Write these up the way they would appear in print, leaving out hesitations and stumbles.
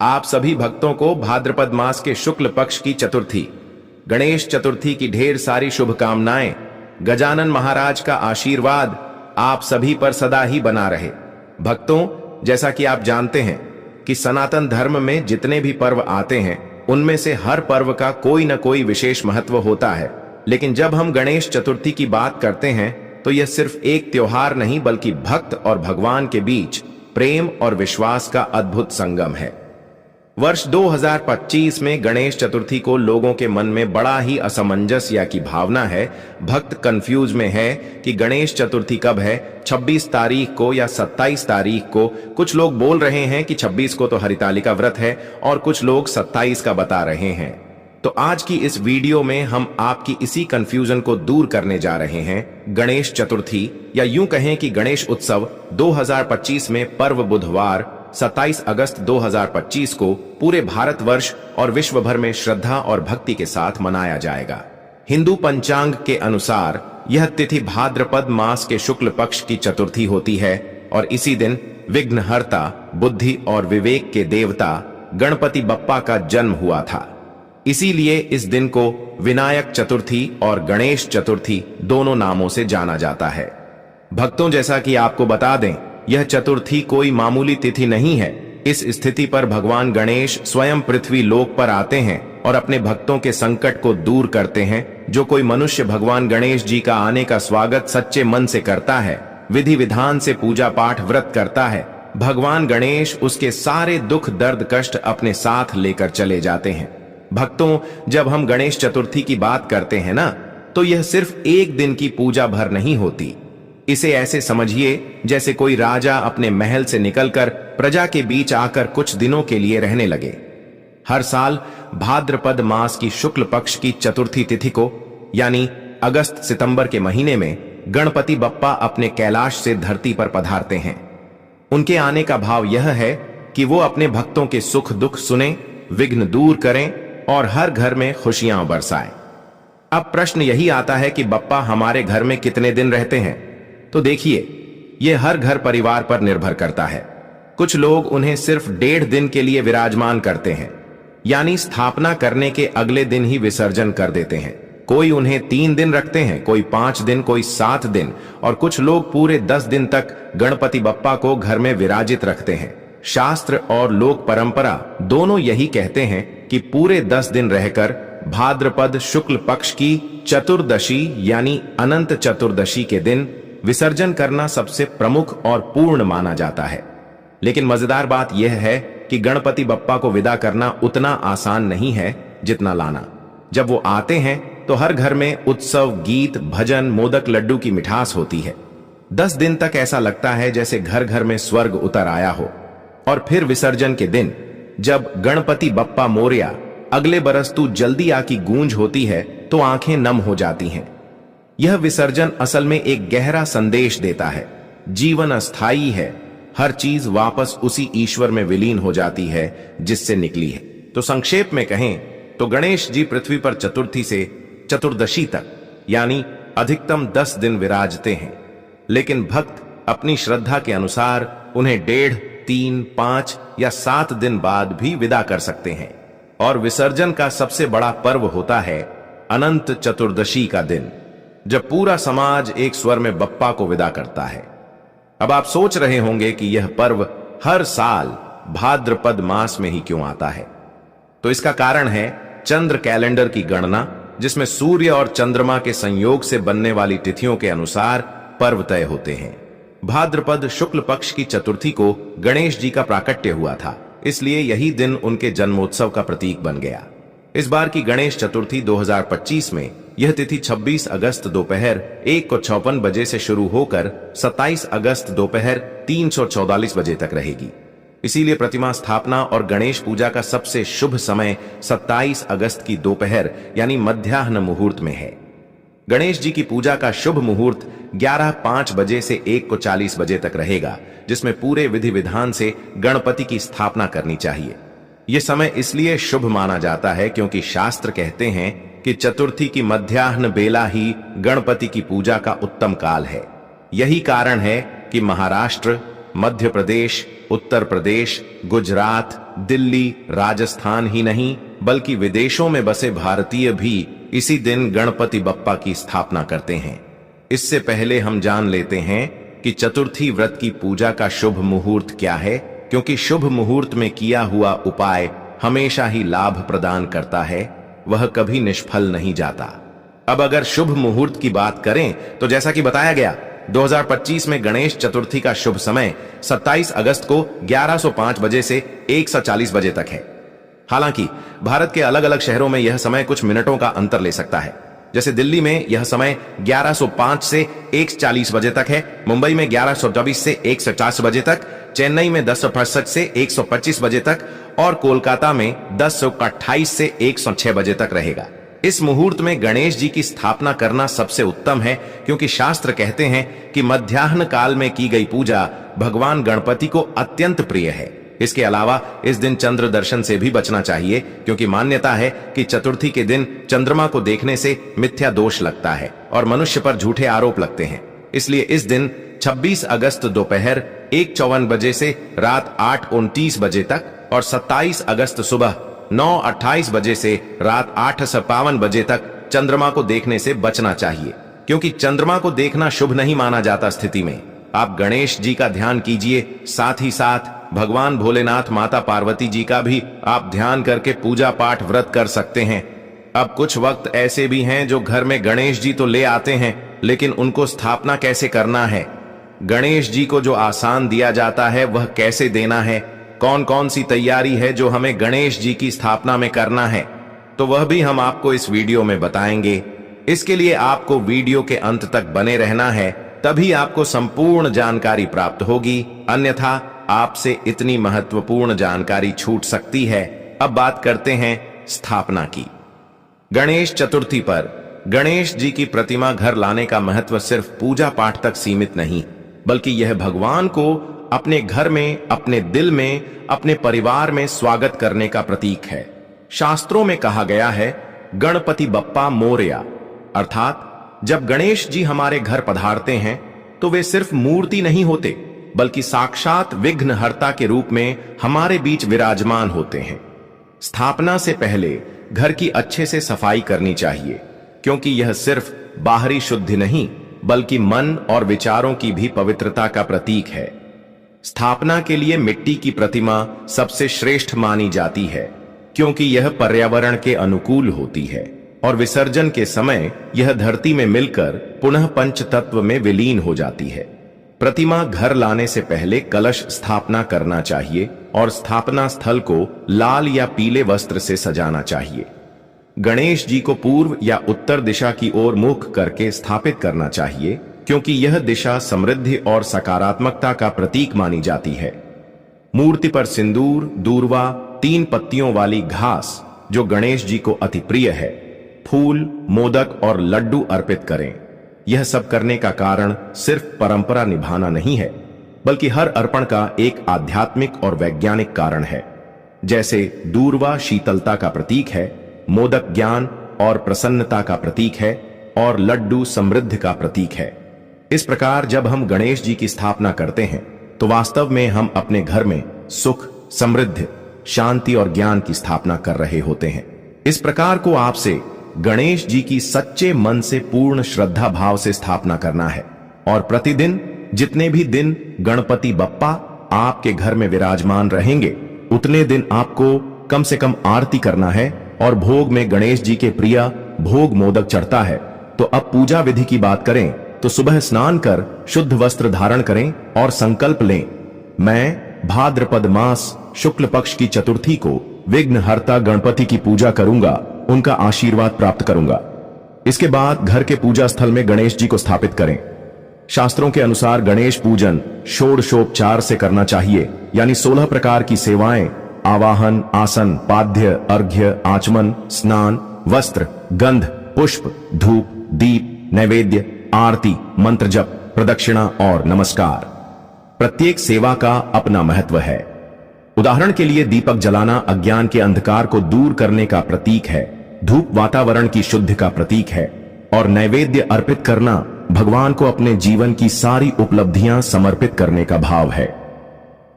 आप सभी भक्तों को भाद्रपद मास के शुक्ल पक्ष की चतुर्थी, गणेश चतुर्थी की ढेर सारी शुभकामनाएं। गजानन महाराज का आशीर्वाद आप सभी पर सदा ही बना रहे। भक्तों, जैसा कि आप जानते हैं कि सनातन धर्म में जितने भी पर्व आते हैं उनमें से हर पर्व का कोई न कोई विशेष महत्व होता है, लेकिन जब हम गणेश चतुर्थी की बात करते हैं तो यह सिर्फ एक त्योहार नहीं बल्कि भक्त और भगवान के बीच प्रेम और विश्वास का अद्भुत संगम है। वर्ष 2025 में गणेश चतुर्थी को लोगों के मन में बड़ा ही असमंजस या की भावना है। भक्त कंफ्यूज में है कि गणेश चतुर्थी कब है, 26 तारीख को या 27 तारीख को। कुछ लोग बोल रहे हैं कि 26 को तो हरितालिका व्रत है और कुछ लोग 27 का बता रहे हैं। तो आज की इस वीडियो में हम आपकी इसी कंफ्यूजन को दूर करने जा रहे हैं। गणेश चतुर्थी या यूं कहें कि गणेश उत्सव 2025 में पर्व बुधवार 27 अगस्त 2025 को पूरे भारतवर्ष और विश्व भर में श्रद्धा और भक्ति के साथ मनाया जाएगा। हिंदू पंचांग के अनुसार यह तिथि भाद्रपद मास के शुक्ल पक्ष की चतुर्थी होती है और इसी दिन विघ्नहर्ता, बुद्धि और विवेक के देवता गणपति बप्पा का जन्म हुआ था। इसीलिए इस दिन को विनायक चतुर्थी और गणेश चतुर्थी दोनों नामों से जाना जाता है। भक्तों, जैसा कि आपको बता दें, यह चतुर्थी कोई मामूली तिथि नहीं है। इस स्थिति पर भगवान गणेश स्वयं पृथ्वी लोक पर आते हैं और अपने भक्तों के संकट को दूर करते हैं। जो कोई मनुष्य भगवान गणेश जी का आने का स्वागत सच्चे मन से करता है, विधि विधान से पूजा पाठ व्रत करता है, भगवान गणेश उसके सारे दुख दर्द कष्ट अपने साथ लेकर चले जाते हैं। भक्तों, जब हम गणेश चतुर्थी की बात करते हैं ना, तो यह सिर्फ एक दिन की पूजा भर नहीं होती। इसे ऐसे समझिए जैसे कोई राजा अपने महल से निकलकर प्रजा के बीच आकर कुछ दिनों के लिए रहने लगे। हर साल भाद्रपद मास की शुक्ल पक्ष की चतुर्थी तिथि को यानी अगस्त सितंबर के महीने में गणपति बप्पा अपने कैलाश से धरती पर पधारते हैं। उनके आने का भाव यह है कि वो अपने भक्तों के सुख दुख सुने, विघ्न दूर करें और हर घर में खुशियां बरसाएं। अब प्रश्न यही आता है कि बप्पा हमारे घर में कितने दिन रहते हैं? तो देखिए, यह हर घर परिवार पर निर्भर करता है। कुछ लोग उन्हें सिर्फ 1.5 दिन के लिए विराजमान करते हैं, यानी स्थापना करने के अगले दिन ही विसर्जन कर देते हैं। कोई उन्हें 3 दिन रखते हैं, कोई 5 दिन, कोई 7 दिन और कुछ लोग पूरे 10 दिन तक गणपति बप्पा को घर में विराजित रखते हैं। शास्त्र और लोक परंपरा दोनों यही कहते हैं कि पूरे 10 दिन रहकर भाद्रपद शुक्ल पक्ष की चतुर्दशी यानी अनंत चतुर्दशी के दिन विसर्जन करना सबसे प्रमुख और पूर्ण माना जाता है। लेकिन मजेदार बात यह है कि गणपति बप्पा को विदा करना उतना आसान नहीं है जितना लाना। जब वो आते हैं तो हर घर में उत्सव, गीत, भजन, मोदक, लड्डू की मिठास होती है। 10 दिन तक ऐसा लगता है जैसे घर घर में स्वर्ग उतर आया हो। और फिर विसर्जन के दिन जब गणपति बप्पा मोरया अगले बरस तू जल्दी आ की गूंज होती है तो आंखें नम हो जाती हैं। यह विसर्जन असल में एक गहरा संदेश देता है। जीवन अस्थायी है, हर चीज वापस उसी ईश्वर में विलीन हो जाती है जिससे निकली है। तो संक्षेप में कहें तो गणेश जी पृथ्वी पर चतुर्थी से चतुर्दशी तक यानी अधिकतम 10 दिन विराजते हैं, लेकिन भक्त अपनी श्रद्धा के अनुसार उन्हें 1.5, 3, 5 या 7 दिन बाद भी विदा कर सकते हैं। और विसर्जन का सबसे बड़ा पर्व होता है अनंत चतुर्दशी का दिन, जब पूरा समाज एक स्वर में बप्पा को विदा करता है। अब आप सोच रहे होंगे कि यह पर्व हर साल भाद्रपद मास में ही क्यों आता है? तो इसका कारण है चंद्र कैलेंडर की गणना, जिसमें सूर्य और चंद्रमा के संयोग से बनने वाली तिथियों के अनुसार पर्व तय होते हैं। भाद्रपद शुक्ल पक्ष की चतुर्थी को गणेश जी का प्राकट्य हुआ था, इसलिए यही दिन उनके जन्मोत्सव का प्रतीक बन गया। इस बार की गणेश चतुर्थी 2025 में यह तिथि 26 अगस्त दोपहर 1:56 बजे से शुरू होकर 27 अगस्त दोपहर 3:44 बजे तक रहेगी। इसीलिए प्रतिमा स्थापना और गणेश पूजा का सबसे शुभ समय 27 अगस्त की दोपहर यानी मध्याह्न मुहूर्त में है। गणेश जी की पूजा का शुभ मुहूर्त 11:05 बजे से 1:40 बजे तक रहेगा, जिसमें पूरे विधि विधान से गणपति की स्थापना करनी चाहिए। यह समय इसलिए शुभ माना जाता है क्योंकि शास्त्र कहते हैं कि चतुर्थी की मध्याह्न बेला ही गणपति की पूजा का उत्तम काल है। यही कारण है कि महाराष्ट्र, मध्य प्रदेश, उत्तर प्रदेश, गुजरात, दिल्ली, राजस्थान ही नहीं बल्कि विदेशों में बसे भारतीय भी इसी दिन गणपति बप्पा की स्थापना करते हैं। इससे पहले हम जान लेते हैं कि चतुर्थी व्रत की पूजा का शुभ मुहूर्त क्या है, क्योंकि शुभ मुहूर्त में किया हुआ उपाय हमेशा ही लाभ प्रदान करता है, वह कभी निष्फल नहीं जाता। अब अगर शुभ मुहूर्त की बात करें तो जैसा कि बताया गया 2025 में गणेश चतुर्थी का शुभ समय 27 अगस्त को 1105 बजे से 140 बजे तक है। हालांकि भारत के अलग अलग शहरों में यह समय कुछ मिनटों का अंतर ले सकता है। जैसे दिल्ली में यह समय 1105 से 140 बजे तक है, मुंबई में 1124 से 150 बजे तक, चेन्नई में 10:65 से 125 बजे तक और कोलकाता में 10:28 से 106 बजे तक रहेगा। इस मुहूर्त में गणेश जी की स्थापना करना सबसे उत्तम है, क्योंकि शास्त्र कहते हैं कि मध्याह्न काल में की गई पूजा भगवान गणपति को अत्यंत प्रिय है। इसके अलावा इस दिन चंद्र दर्शन से भी बचना चाहिए, क्योंकि मान्यता है कि चतुर्थी के दिन चंद्रमा को देखने से मिथ्या दोष लगता है और मनुष्य पर झूठे आरोप लगते हैं। इसलिए इस दिन 26 अगस्त दोपहर 1:54 बजे से रात 8:29 बजे तक और 27 अगस्त सुबह 9:28 बजे से रात 8:52 बजे तक चंद्रमा को देखने से बचना चाहिए, क्योंकि चंद्रमा को देखना शुभ नहीं माना जाता। स्थिति में आप गणेश जी का ध्यान कीजिए, साथ ही साथ भगवान भोलेनाथ, माता पार्वती जी का भी आप ध्यान करके पूजा पाठ व्रत कर सकते हैं। अब कुछ वक्त ऐसे भी हैं जो घर में गणेश जी तो ले आते हैं, लेकिन उनको स्थापना कैसे करना है, गणेश जी को जो आसान दिया जाता है वह कैसे देना है, कौन कौन सी तैयारी है जो हमें गणेश जी की स्थापना में करना है, तो वह भी हम आपको इस वीडियो में बताएंगे। इसके लिए आपको वीडियो के अंत तक बने रहना है, तभी आपको संपूर्ण जानकारी प्राप्त होगी, अन्यथा आपसे इतनी महत्वपूर्ण जानकारी छूट सकती है। अब बात करते हैं स्थापना की। गणेश चतुर्थी पर गणेश जी की प्रतिमा घर लाने का महत्व सिर्फ पूजा पाठ तक सीमित नहीं, बल्कि यह भगवान को अपने घर में, अपने दिल में, अपने परिवार में स्वागत करने का प्रतीक है। शास्त्रों में कहा गया है, गणपति बप्पा मोरया, अर्थात जब गणेश जी हमारे घर पधारते हैं तो वे सिर्फ मूर्ति नहीं होते, बल्कि साक्षात विघ्नहर्ता के रूप में हमारे बीच विराजमान होते हैं। स्थापना से पहले घर की अच्छे से सफाई करनी चाहिए, क्योंकि यह सिर्फ बाहरी शुद्धि नहीं बल्कि मन और विचारों की भी पवित्रता का प्रतीक है। स्थापना के लिए मिट्टी की प्रतिमा सबसे श्रेष्ठ मानी जाती है, क्योंकि यह पर्यावरण के अनुकूल होती है और विसर्जन के समय यह धरती में मिलकर पुनः पंच तत्व में विलीन हो जाती है। प्रतिमा घर लाने से पहले कलश स्थापना करना चाहिए और स्थापना स्थल को लाल या पीले वस्त्र से सजाना चाहिए। गणेश जी को पूर्व या उत्तर दिशा की ओर मुख करके स्थापित करना चाहिए, क्योंकि यह दिशा समृद्धि और सकारात्मकता का प्रतीक मानी जाती है। मूर्ति पर सिंदूर, दूर्वा, 3 पत्तियों वाली घास जो गणेश जी को अति प्रिय है, फूल, मोदक और लड्डू अर्पित करें। यह सब करने का कारण सिर्फ परंपरा निभाना नहीं है, बल्कि हर अर्पण का एक आध्यात्मिक और वैज्ञानिक कारण है। जैसे दूर्वा शीतलता का प्रतीक है, मोदक ज्ञान और प्रसन्नता का प्रतीक है और लड्डू समृद्धि का प्रतीक है। इस प्रकार जब हम गणेश जी की स्थापना करते हैं तो वास्तव में हम अपने घर में सुख, समृद्धि, शांति और ज्ञान की स्थापना कर रहे होते हैं। इस प्रकार को आपसे गणेश जी की सच्चे मन से पूर्ण श्रद्धा भाव से स्थापना करना है और प्रतिदिन जितने भी दिन गणपति बप्पा आपके घर में विराजमान रहेंगे, उतने दिन आपको कम से कम आरती करना है और भोग में गणेश जी के प्रिय भोग मोदक चढ़ता है। तो अब पूजा विधि की बात करें तो सुबह स्नान कर शुद्ध वस्त्र धारण करें और संकल्प लें, मैं भाद्रपद मास शुक्ल पक्ष की चतुर्थी को विघ्नहर्ता गणपति की पूजा करूंगा, उनका आशीर्वाद प्राप्त करूंगा। इसके बाद घर के पूजा स्थल में गणेश जी को स्थापित करें। शास्त्रों के अनुसार गणेश पूजन षोडशोपचार से करना चाहिए, यानी 16 प्रकार की सेवाएं, आवाहन, आसन, पाद्य, अर्घ्य, आचमन, स्नान, वस्त्र, गंध, पुष्प, धूप, दीप, नैवेद्य, आरती, मंत्र जप, प्रदक्षिणा और नमस्कार। प्रत्येक सेवा का अपना महत्व है। उदाहरण के लिए दीपक जलाना अज्ञान के अंधकार को दूर करने का प्रतीक है, धूप वातावरण की शुद्धि का प्रतीक है और नैवेद्य अर्पित करना भगवान को अपने जीवन की सारी उपलब्धियां समर्पित करने का भाव है।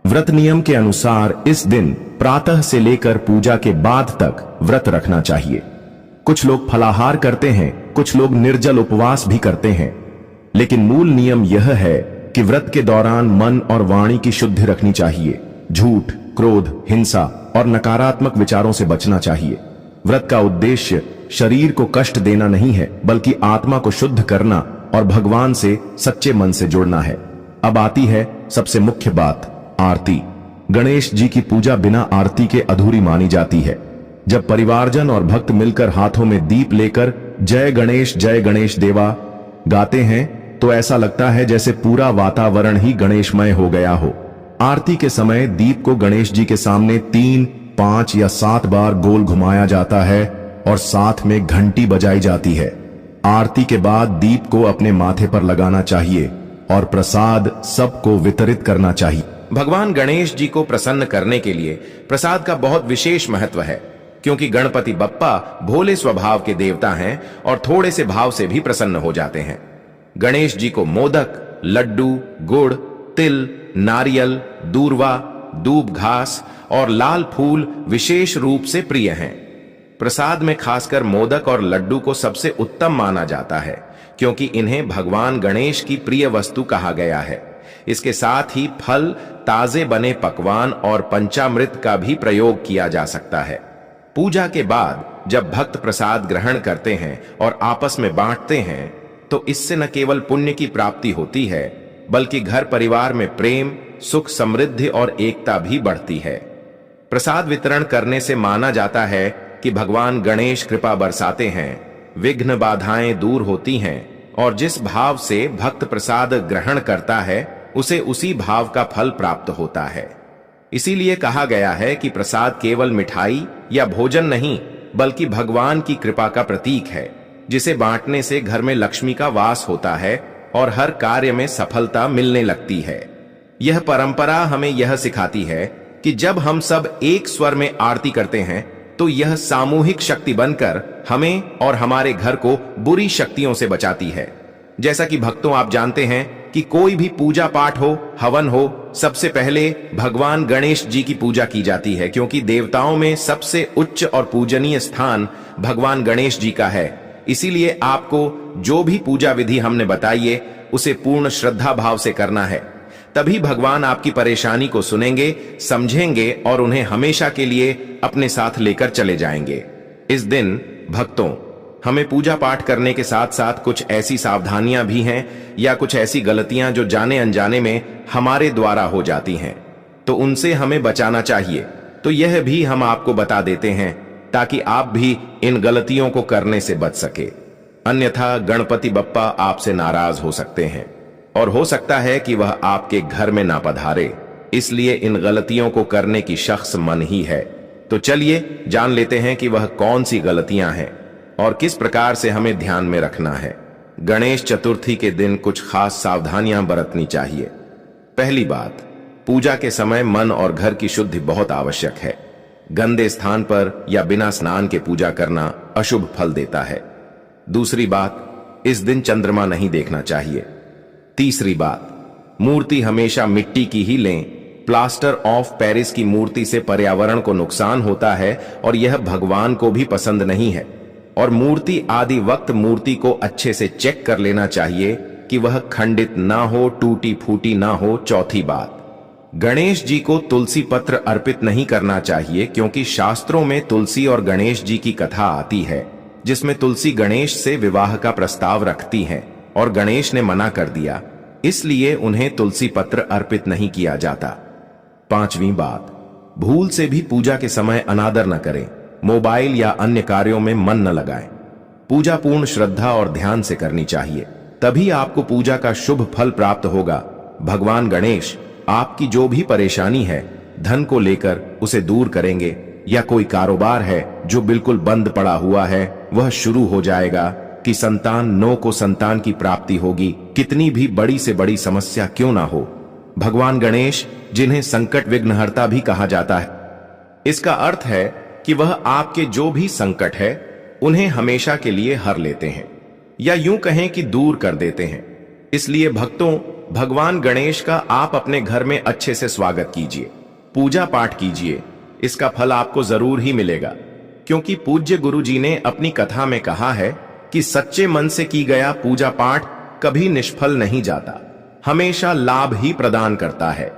व्रत नियम के अनुसार इस दिन प्रातः से लेकर पूजा के बाद तक व्रत रखना चाहिए। कुछ लोग फलाहार करते हैं, कुछ लोग निर्जल उपवास भी करते हैं, लेकिन मूल नियम यह है कि व्रत के दौरान मन और वाणी की शुद्धि रखनी चाहिए। झूठ, क्रोध, हिंसा और नकारात्मक विचारों से बचना चाहिए। व्रत का उद्देश्य शरीर को कष्ट देना नहीं है, बल्कि आत्मा को शुद्ध करना और भगवान से सच्चे मन से जुड़ना है। अब आती है सबसे मुख्य बात, आरती। गणेश जी की पूजा बिना आरती के अधूरी मानी जाती है। जब परिवारजन और भक्त मिलकर हाथों में दीप लेकर जय गणेश देवा गाते हैं तो ऐसा लगता है जैसे पूरा वातावरण ही गणेशमय हो गया हो। आरती के समय दीप को गणेश जी के सामने 3, 5 या 7 बार गोल घुमाया जाता है और साथ में घंटी बजाई जाती है। आरती के बाद दीप को अपने माथे पर लगाना चाहिए और प्रसाद सबको वितरित करना चाहिए। भगवान गणेश जी को प्रसन्न करने के लिए प्रसाद का बहुत विशेष महत्व है, क्योंकि गणपति बप्पा भोले स्वभाव के देवता हैं और थोड़े से भाव से भी प्रसन्न हो जाते हैं। गणेश जी को मोदक, लड्डू, गुड़, तिल, नारियल, दूर्वा, दूब घास और लाल फूल विशेष रूप से प्रिय हैं। प्रसाद में खासकर मोदक और लड्डू को सबसे उत्तम माना जाता है, क्योंकि इन्हें भगवान गणेश की प्रिय वस्तु कहा गया है। इसके साथ ही फल, ताजे बने पकवान और पंचामृत का भी प्रयोग किया जा सकता है। पूजा के बाद जब भक्त प्रसाद ग्रहण करते हैं और आपस में बांटते हैं तो इससे न केवल पुण्य की प्राप्ति होती है, बल्कि घर परिवार में प्रेम, सुख, समृद्धि और एकता भी बढ़ती है। प्रसाद वितरण करने से माना जाता है कि भगवान गणेश कृपा बरसाते हैं, विघ्न बाधाएं दूर होती हैं और जिस भाव से भक्त प्रसाद ग्रहण करता है उसे उसी भाव का फल प्राप्त होता है। इसीलिए कहा गया है कि प्रसाद केवल मिठाई या भोजन नहीं, बल्कि भगवान की कृपा का प्रतीक है, जिसे बांटने से घर में लक्ष्मी का वास होता है और हर कार्य में सफलता मिलने लगती है। यह परंपरा हमें यह सिखाती है कि जब हम सब एक स्वर में आरती करते हैं तो यह सामूहिक शक्ति बनकर हमें और हमारे घर को बुरी शक्तियों से बचाती है। जैसा कि भक्तों आप जानते हैं कि कोई भी पूजा पाठ हो, हवन हो, सबसे पहले भगवान गणेश जी की पूजा की जाती है, क्योंकि देवताओं में सबसे उच्च और पूजनीय स्थान भगवान गणेश जी का है। इसीलिए आपको जो भी पूजा विधि हमने बताई है उसे पूर्ण श्रद्धा भाव से करना है, तभी भगवान आपकी परेशानी को सुनेंगे, समझेंगे और उन्हें हमेशा के लिए अपने साथ लेकर चले जाएंगे। इस दिन भक्तों, हमें पूजा पाठ करने के साथ साथ कुछ ऐसी सावधानियां भी हैं या कुछ ऐसी गलतियां जो जाने अनजाने में हमारे द्वारा हो जाती हैं, तो उनसे हमें बचाना चाहिए। तो यह भी हम आपको बता देते हैं ताकि आप भी इन गलतियों को करने से बच सके। अन्यथा गणपति बप्पा आपसे नाराज हो सकते हैं और हो सकता है कि वह आपके घर में ना पधारे। इसलिए इन गलतियों को करने की शख्स मन ही है। तो चलिए जान लेते हैं कि वह कौन सी गलतियां हैं और किस प्रकार से हमें ध्यान में रखना है। गणेश चतुर्थी के दिन कुछ खास सावधानियां बरतनी चाहिए। पहली बात, पूजा के समय मन और घर की शुद्धि बहुत आवश्यक है। गंदे स्थान पर या बिना स्नान के पूजा करना अशुभ फल देता है। दूसरी बात, इस दिन चंद्रमा नहीं देखना चाहिए। तीसरी बात, मूर्ति हमेशा मिट्टी की ही लें। प्लास्टर ऑफ पेरिस की मूर्ति से पर्यावरण को नुकसान होता है और यह भगवान को भी पसंद नहीं है। और मूर्ति आदि वक्त मूर्ति को अच्छे से चेक कर लेना चाहिए कि वह खंडित ना हो, टूटी फूटी ना हो। चौथी बात, गणेश जी को तुलसी पत्र अर्पित नहीं करना चाहिए, क्योंकि शास्त्रों में तुलसी और गणेश जी की कथा आती है, जिसमें तुलसी गणेश से विवाह का प्रस्ताव रखती हैं और गणेश ने मना कर दिया, इसलिए उन्हें तुलसी पत्र अर्पित नहीं किया जाता। पांचवी बात, भूल से भी पूजा के समय अनादर न करें। मोबाइल या अन्य कार्यों में मन न लगाएं। पूजा पूर्ण श्रद्धा और ध्यान से करनी चाहिए, तभी आपको पूजा का शुभ फल प्राप्त होगा। भगवान गणेश आपकी जो भी परेशानी है, धन को लेकर उसे दूर करेंगे, या कोई कारोबार है जो बिल्कुल बंद पड़ा हुआ है वह शुरू हो जाएगा, कि संतान को संतान की प्राप्ति होगी। कितनी भी बड़ी से बड़ी समस्या क्यों ना हो, भगवान गणेश, जिन्हें संकट विघ्नहर्ता भी कहा जाता है, इसका अर्थ है कि वह आपके जो भी संकट है उन्हें हमेशा के लिए हर लेते हैं, या यूं कहें कि दूर कर देते हैं। इसलिए भक्तों, भगवान गणेश का आप अपने घर में अच्छे से स्वागत कीजिए, पूजा पाठ कीजिए। इसका फल आपको जरूर ही मिलेगा, क्योंकि पूज्य गुरु जी ने अपनी कथा में कहा है कि सच्चे मन से की गया पूजा पाठ कभी निष्फल नहीं जाता, हमेशा लाभ ही प्रदान करता है।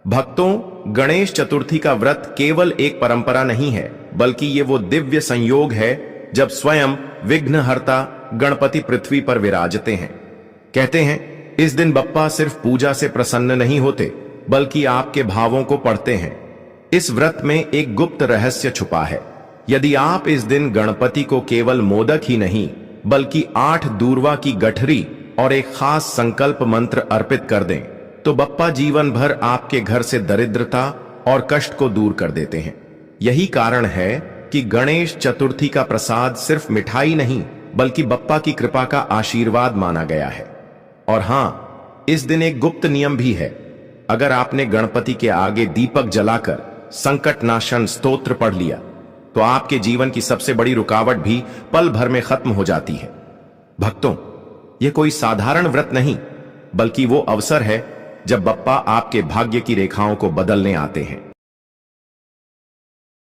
भक्तों, गणेश चतुर्थी का व्रत केवल एक परंपरा नहीं है, बल्कि ये वो दिव्य संयोग है जब स्वयं विघ्नहर्ता गणपति पृथ्वी पर विराजते हैं। कहते हैं इस दिन बप्पा सिर्फ पूजा से प्रसन्न नहीं होते, बल्कि आपके भावों को पढ़ते हैं। इस व्रत में एक गुप्त रहस्य छुपा है। यदि आप इस दिन गणपति को केवल मोदक ही नहीं, बल्कि 8 दूर्वा की गठरी और एक खास संकल्प मंत्र अर्पित कर दें, तो बप्पा जीवन भर आपके घर से दरिद्रता और कष्ट को दूर कर देते हैं। यही कारण है कि गणेश चतुर्थी का प्रसाद सिर्फ मिठाई नहीं, बल्कि बप्पा की कृपा का आशीर्वाद माना गया है। और हां, इस दिन एक गुप्त नियम भी है। अगर आपने गणपति के आगे दीपक जलाकर संकट नाशन स्तोत्र पढ़ लिया, तो आपके जीवन की सबसे बड़ी रुकावट भी पल भर में खत्म हो जाती है। भक्तों, यह कोई साधारण व्रत नहीं, बल्कि वो अवसर है जब बप्पा आपके भाग्य की रेखाओं को बदलने आते हैं।